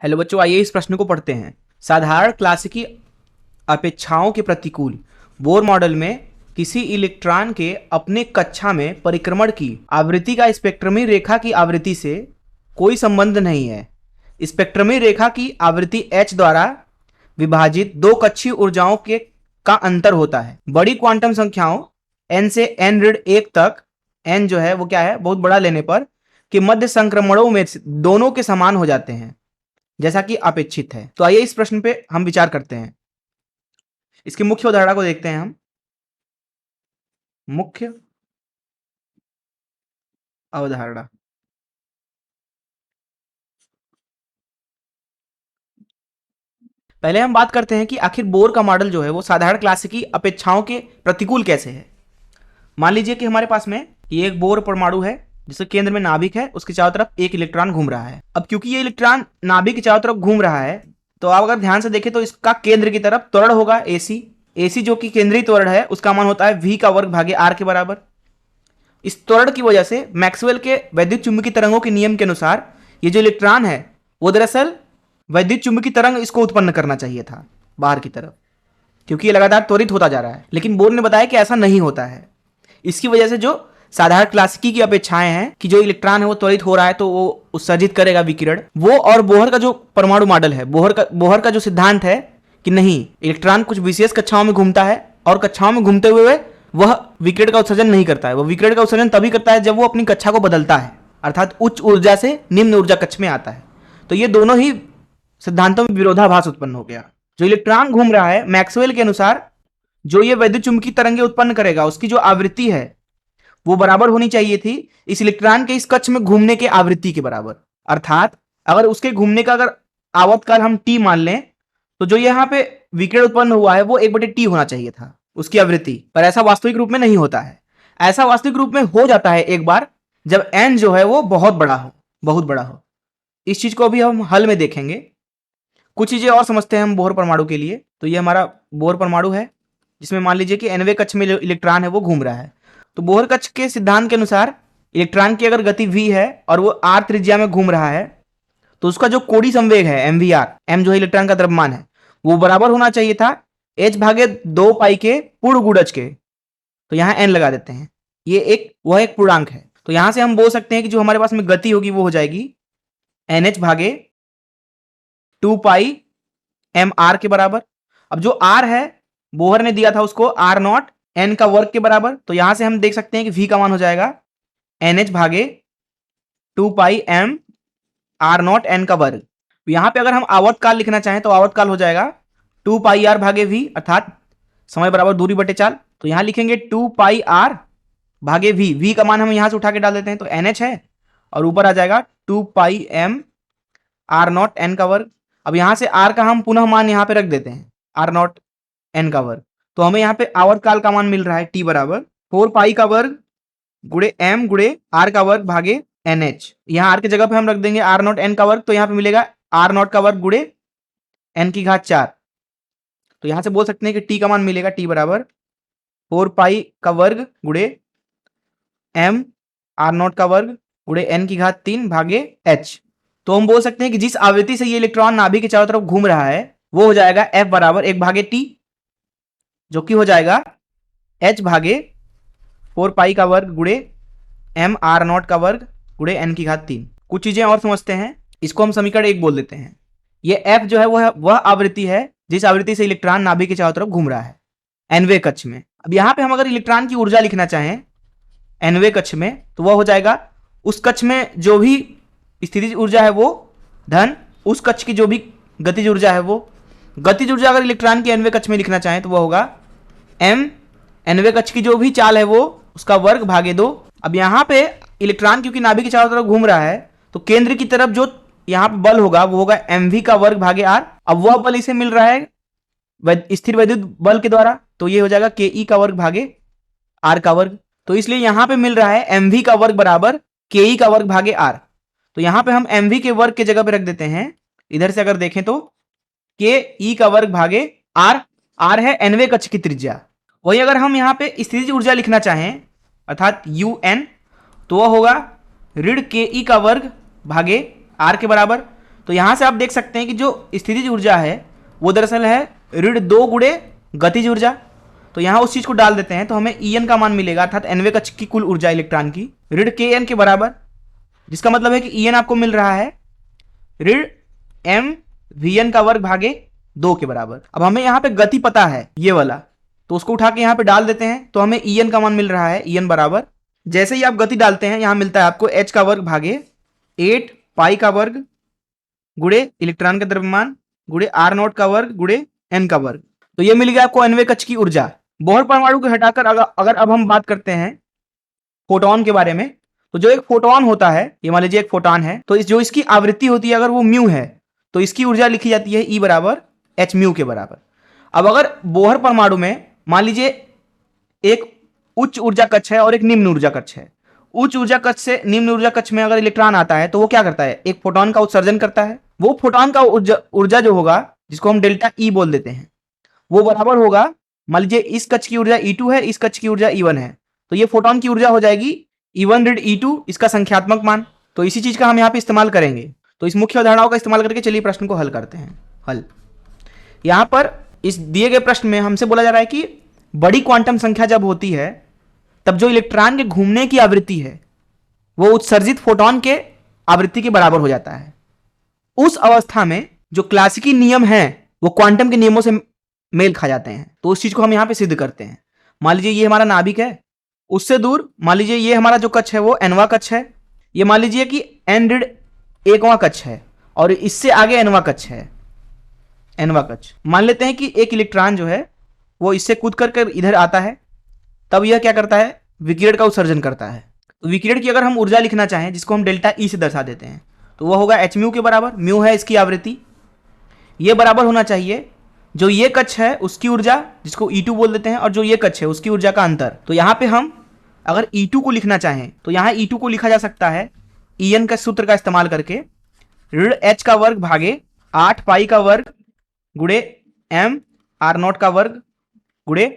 Hello बच्चों, आइए इस प्रश्न को पढ़ते हैं। साधारण क्लासिकी अपेक्षाओं के प्रतिकूल बोर मॉडल में किसी इलेक्ट्रॉन के अपने कक्षा में परिक्रमण की आवृत्ति का स्पेक्ट्रमी रेखा की आवृत्ति से कोई संबंध नहीं है। स्पेक्ट्रमी रेखा की आवृत्ति h द्वारा विभाजित दो कक्षीय ऊर्जाओं के का अंतर होता है। बड़ी क्वांटम संख्याओं n से n-1 तक, n जो है वो क्या है, बहुत बड़ा लेने पर कि मध्य संक्रमणों में दोनों के समान हो जाते हैं जैसा कि अपेक्षित है। तो आइए इस प्रश्न पे हम विचार करते हैं। इसकी मुख्य उदाहरण को देखते हैं हम। मुख्य अवधारणा। पहले हम बात करते हैं कि आखिर बोर का मॉडल जो है वो साधारण क्लासिकी अपेक्षाओं के प्रतिकूल कैसे है। मान लीजिए कि हमारे पास में ये एक बोर परमाणु है जिसके केंद्र में नाभिक है, उसके चारों तरफ एक इलेक्ट्रॉन घूम रहा है। अब क्योंकि ये इलेक्ट्रॉन नाभिक के चारों तरफ घूम रहा है तो आप अगर ध्यान से देखें तो इसका केंद्र की तरफ त्वरण होगा AC जो कि केंद्रीय त्वरण है उसका मान होता है v का वर्ग भागे r के बराबर। इस त्वरण की वजह से मैक्सवेल के वैद्युत चुंबकीय तरंगों के नियम के अनुसार ये जो इलेक्ट्रॉन है वो दरअसल वैद्युत चुंबकीय तरंग इसको उत्पन्न करना चाहिए था बाहर की तरफ, क्योंकि ये लगातार त्वरित होता जा रहा है। लेकिन बोर ने बताया कि ऐसा नहीं होता है। इसकी वजह से जो साधारण क्लासिकी की अपेक्षाएं हैं कि जो इलेक्ट्रॉन है वो त्वरित हो रहा है तो वो उत्सर्जित करेगा विकिरण, वो और बोहर का जो परमाणु मॉडल है, बोहर का जो सिद्धांत है कि नहीं, इलेक्ट्रॉन कुछ विशेष कक्षाओं में घूमता है और कक्षाओं में घूमते हुए वह विकिरण का उत्सर्जन नहीं करता है। वह विकिरण का उत्सर्जन तभी करता है जब वो अपनी कक्षा को बदलता है, अर्थात उच्च ऊर्जा से निम्न ऊर्जा कक्ष में आता है। तो ये दोनों ही सिद्धांतों में विरोधाभास उत्पन्न हो गया। जो इलेक्ट्रॉन घूम रहा है, मैक्सवेल के अनुसार जो ये वैद्युत चुंबकीय तरंगे उत्पन्न करेगा उसकी जो आवृत्ति है वो बराबर होनी चाहिए थी इस इलेक्ट्रॉन के इस कक्ष में घूमने के आवृत्ति के बराबर। अर्थात अगर उसके घूमने का अगर आवर्तकाल हम t मान लें तो जो यहाँ पे विकिरण उत्पन्न हुआ है वो 1/t होना चाहिए था उसकी आवृत्ति, पर ऐसा वास्तविक रूप में नहीं होता है। ऐसा वास्तविक रूप में हो जाता है एक बार जब n जो है वो बहुत बड़ा हो। इस चीज को अभी हम हल में देखेंगे। कुछ चीजें और समझते हैं हम बोहर परमाणु के लिए। तो ये हमारा बोहर परमाणु है जिसमें मान लीजिए कि nवें कक्ष में जो इलेक्ट्रॉन है वो घूम रहा है। तो बोहर कक्ष के सिद्धांत के अनुसार इलेक्ट्रॉन की अगर गति v है और वो r त्रिज्या में घूम रहा है तो उसका जो कोणीय संवेग है mvr, m जो है इलेक्ट्रॉन का द्रव्यमान है, वो बराबर होना चाहिए था h भागे 2 पाई के पूर्ण गुणज के। तो यहाँ n लगा देते हैं, ये वह एक पूर्णांक है। तो यहां से हम बोल सकते हैं कि जो हमारे पास में गति होगी वो हो जाएगी nh भागे 2 पाई mr के बराबर। अब जो r है बोहर ने दिया था उसको r0 n का वर्ग के बराबर। तो यहां से हम देख सकते हैं कि v का मान हो जाएगा nh भागे 2 पाई m r0 n का वर्ग। यहां पे अगर हम आवर्तकाल लिखना चाहें तो आवर्तकाल हो जाएगा 2 पाई r भागे v, अर्थात समय बराबर दूरी बटे चाल। तो यहां लिखेंगे 2 पाई r भागे v का मान हम यहां से उठा के डाल देते हैं तो nh है और ऊपर आ जाएगा 2 पाई m r0 n का वर्ग। अब यहां से r का हम पुनः मान यहां पे रख देते हैं r0 n का वर्ग। तो हमें यहाँ पे आवर्तकाल का मान मिल रहा है t बराबर 4 पाई का वर्ग गुणे m गुणे r का वर्ग भागे nh। यहाँ r की जगह पे हम रख देंगे r0 n का वर्ग, तो यहाँ पे मिलेगा r0 का वर्ग गुणे n की घात 4। तो यहाँ से बोल सकते हैं कि t का मान मिलेगा t बराबर 4 पाई का वर्ग गुणे m r0 का वर्ग गुणे n की घात 3 भागे h। तो हम बोल सकते हैं कि जिस आवृत्ति से ये इलेक्ट्रॉन नाभिक के चारों तरफ घूम रहा है वो हो जाएगा f बराबर 1 भागे t, जो कि हो जाएगा h भागे 4 पाई का वर्ग गुणे m r0 का वर्ग गुणे n की घात 3। कुछ चीजें और समझते हैं, इसको हम समीकरण 1 बोल देते हैं। ये f जो है वह आवृत्ति है जिस आवृत्ति से इलेक्ट्रॉन नाभिक के चारों तरफ घूम रहा है nवें कक्ष में। अब यहाँ पे हम अगर इलेक्ट्रॉन की ऊर्जा लिखना चाहें nवें कक्ष में तो वह हो जाएगा उस कक्ष में जो भी स्थितिज ऊर्जा है वो धन, उस कक्ष की जो भी गतिज ऊर्जा है वो। गतिज ऊर्जा अगर इलेक्ट्रॉन की nवें कक्ष में लिखना चाहें तो वह होगा m nवें कक्ष की जो भी चाल है वो उसका वर्ग भागे 2। अब यहाँ पे इलेक्ट्रॉन क्योंकि नाभिक के चारों तरफ घूम रहा है तो केंद्र की तरफ जो यहाँ पे बल होगा वो होगा mv का वर्ग भागे r। अब वह बल इसे मिल रहा है स्थिर वैद्युत बल के द्वारा, तो ये हो जाएगा ke का वर्ग भागे r का वर्ग। तो इसलिए यहाँ पे मिल रहा है mv का वर्ग बराबर ke का वर्ग भागे r। तो यहाँ पे हम mv के वर्ग के जगह पे रख देते हैं। इधर से अगर देखें तो ke का वर्ग भागे r है nवें कक्ष की त्रिज्या। वही अगर हम यहाँ पे स्थितिज ऊर्जा लिखना चाहें अर्थात un तो वह होगा ऋण ke का वर्ग भागे r के बराबर। तो यहां से आप देख सकते हैं कि जो स्थितिज ऊर्जा है वो दरअसल है ऋण 2 गुणे गतिज ऊर्जा। तो यहां उस चीज को डाल देते हैं तो हमें En का मान मिलेगा, अर्थात nवें कक्ष की कुल ऊर्जा इलेक्ट्रॉन की ऋण Kn के बराबर, जिसका मतलब है कि En आपको मिल रहा है ऋण m Vn का वर्ग भागे 2 के बराबर। अब हमें यहाँ पे गति पता है ये वाला, तो उसको उठा के यहाँ पे डाल देते हैं तो हमें En का मान मिल रहा है En बराबर, जैसे ही आप गति डालते हैं यहाँ मिलता है आपको h का वर्ग भागे 8 पाई का वर्ग गुणे इलेक्ट्रॉन का द्रव्यमान गुणे r0 का वर्ग गुणे n का वर्ग। तो ये मिल गया आपको nवें कक्ष की ऊर्जा। बोहर परमाणु को हटाकर अगर अब हम बात करते हैं फोटोन के बारे में, तो जो एक फोटोन होता है, ये मान लीजिए एक फोटोन है, तो जो इसकी आवृत्ति होती है अगर वो म्यू है तो इसकी ऊर्जा लिखी जाती है E बराबर h म्यू के बराबर। अब अगर बोहर परमाणु में मान लीजिए एक उच्च ऊर्जा कक्ष है और एक निम्न ऊर्जा कक्ष है, उच्च ऊर्जा कक्ष से निम्न ऊर्जा कक्ष में अगर इलेक्ट्रॉन आता है तो वो क्या करता है, एक फोटोन का उत्सर्जन करता है। वो फोटोन का ऊर्जा जो होगा, जिसको हम डेल्टा E बोल देते हैं, वो बराबर होगा, मान लीजिए इस कक्ष की ऊर्जा E2 है, इस कक्ष की ऊर्जा E1 है, तो ये फोटोन की ऊर्जा हो जाएगी E1 ऋण E2, इसका संख्यात्मक मान। तो इसी चीज का हम यहाँ पे इस्तेमाल करेंगे। तो इस मुख्य अवधारणाओं का इस्तेमाल करके चलिए प्रश्न को हल करते हैं। हल यहाँ पर इस दिए गए प्रश्न में हमसे बोला जा रहा है कि बड़ी क्वांटम संख्या जब होती है तब जो इलेक्ट्रॉन के घूमने की आवृत्ति है वो उत्सर्जित फोटोन के आवृत्ति के बराबर हो जाता है। उस अवस्था में जो क्लासिकी नियम है वो क्वांटम के नियमों से मेल खा जाते हैं। तो उस चीज को हम यहां पे सिद्ध करते हैं। मान लीजिए ये हमारा नाभिक है, उससे दूर मान लीजिए ये हमारा जो कक्ष है वो nवां कक्ष है, ये मान लीजिए कि n ऋण 1वां कक्ष है और इससे आगे nवां कक्ष है, nवां कक्ष। मान लेते हैं कि एक इलेक्ट्रॉन जो है वो इससे कूद कर इधर आता है, तब यह क्या करता है, विकिरण का उत्सर्जन करता है। तो विकिरण की अगर हम ऊर्जा लिखना चाहें जिसको हम डेल्टा E से दर्शा देते हैं तो वह होगा h म्यू के बराबर। म्यू है इसकी आवृत्ति, ये बराबर होना चाहिए जो ये कक्ष है उसकी ऊर्जा जिसको E2 बोल देते हैं और जो ये कक्ष है उसकी ऊर्जा का अंतर। तो यहाँ पे हम अगर E2 को लिखना चाहें तो यहाँ E2 को लिखा जा सकता है En का सूत्र का इस्तेमाल करके ऋण h का वर्ग भागे 8 पाई का वर्ग गुणे m r0 का वर्ग गुणे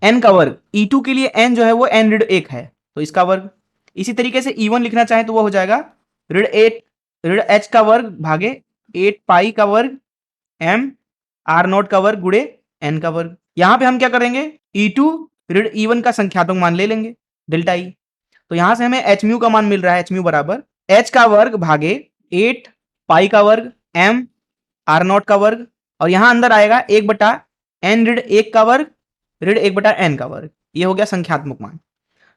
n का वर्ग। E2 के लिए n जो है वो n ऋण 1 है तो इसका वर्ग। इसी तरीके से E1 लिखना चाहें तो वो हो जाएगा ऋण h का वर्ग भागे 8 पाई का वर्ग m r0 का वर्ग गुणे n का वर्ग। यहां पे हम क्या करेंगे, E2 ऋण E1 का संख्यात्मक मान ले लेंगे डेल्टा E। तो यहां से हमें h म्यू का मान मिल रहा है, h म्यू बराबर h का वर्ग भागे 8 पाई का वर्ग m r0 का वर्ग और यहां अंदर आएगा 1 बटा n ऋण 1 का वर्ग ऋण 1 बटा n का वर्ग। ये हो गया संख्यात्मक मान।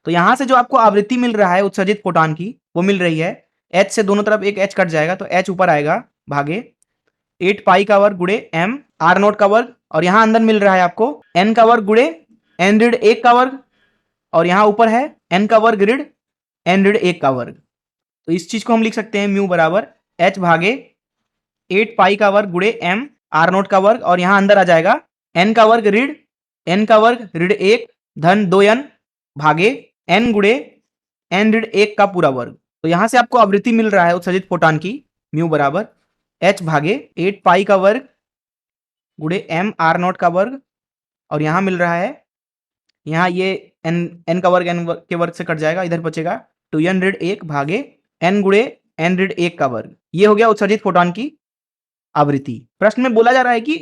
तो यहां से जो आपको आवृत्ति मिल रहा है उत्सर्जित फोटोन की वो मिल रही है h से दोनों तरफ एक h कट जाएगा तो h ऊपर आएगा भागे 8 पाई का वर्ग गुणे m r0 का वर्ग और यहां अंदर मिल रहा है आपको n का वर्ग गुणे n ऋण 1 का वर्ग और यहां ऊपर है n का वर्ग ऋण n ऋण 1 का वर्ग। तो इस चीज को हम लिख सकते हैं म्यू बराबर h भागे 8 पाई का वर्ग गुणे m r0 का वर्ग और यहां अंदर आ जाएगा n का वर्ग ऋण n का वर्ग ऋण 1 धन 2n भागे n गुणे n ऋण 1 का पूरा वर्ग। तो यहां से आपको आवृत्ति मिल रहा है उत्सर्जित फोटोन की म्यू बराबर h भागे 8 पाई का वर्ग गुणे m r0 का वर्ग और यहां मिल रहा है, यहां ये n का वर्ग n के वर्ग से कट जाएगा, इधर बचेगा 2n ऋण 1 भागे n गुणे n ऋण 1 का वर्ग। ये हो गया उत्सर्जित फोटोन की आवृत्ति। प्रश्न में बोला जा रहा है कि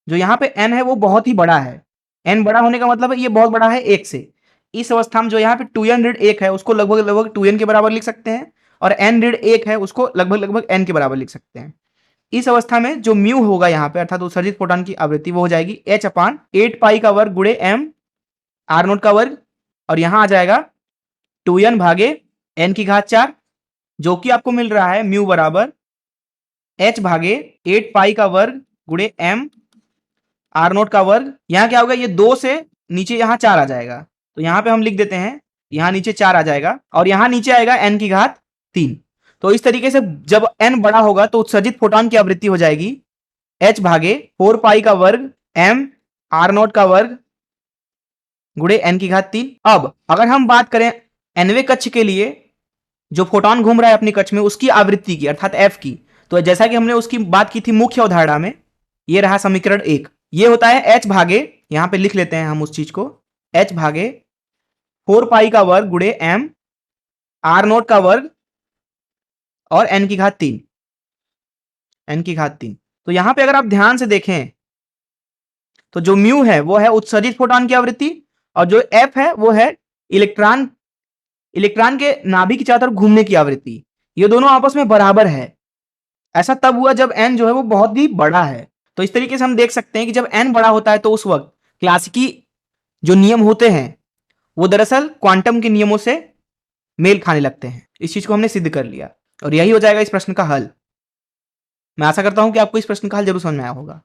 जो यहाँ पे n है वो बहुत ही बड़ा है। n बड़ा होने का मतलब है ये बहुत बड़ा है 1 से। इस अवस्था में जो यहाँ पे 2n ऋण 1 है उसको लगभग 2n के बराबर लिख सकते हैं और n ऋण 1 है उसको लगभग n के बराबर लिख सकते हैं। इस अवस्था में जो म्यू होगा यहाँ पे अर्थात उत्सर्जित फोटोन की आवृत्ति वो हो जाएगी h अपान 8 पाई का वर्ग गुणे m r0 का वर्ग और यहां आ जाएगा 2n भागे n की घात 4 जो कि आपको मिल रहा है म्यू बराबर h भागे 8 पाई का वर्ग गुणे m r0 का वर्ग। यहां क्या होगा, ये 2 से नीचे यहां 4 आ जाएगा तो यहां पे हम लिख देते हैं यहां नीचे 4 आ जाएगा और यहां नीचे आएगा n की घात 3। तो इस तरीके से जब n बड़ा होगा तो उत्सर्जित फोटोन की आवृत्ति हो जाएगी h भागे 4 पाई का वर्ग m r0 का वर्ग गुणे n की घात 3। अब अगर हम बात करें nवें कक्ष के लिए जो फोटोन घूम रहा है अपनी कक्ष में उसकी आवृत्ति की अर्थात f की, तो जैसा कि हमने उसकी बात की थी मुख्य अवधारणा में, ये रहा समीकरण 1। ये होता है h भागे, यहां पे लिख लेते हैं हम उस चीज को, h भागे 4 पाई का वर्ग गुणे m r0 का वर्ग और n की घात 3। n की घात 3। तो यहां पे अगर आप ध्यान से देखें तो जो म्यू है वो है उत्सर्जित फोटॉन की आवृत्ति, और जो f है वो है इलेक्ट्रॉन के नाभिक की चारों तरफ घूमने की आवृत्ति। ये दोनों आपस में बराबर है। ऐसा तब हुआ जब n जो है वो बहुत ही बड़ा है। तो इस तरीके से हम देख सकते हैं कि जब n बड़ा होता है तो उस वक्त क्लासिकी जो नियम होते हैं वो दरअसल क्वांटम के नियमों से मेल खाने लगते हैं। इस चीज को हमने सिद्ध कर लिया और यही हो जाएगा इस प्रश्न का हल। मैं आशा करता हूं कि आपको इस प्रश्न का हल जरूर समझ में आया होगा।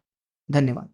धन्यवाद।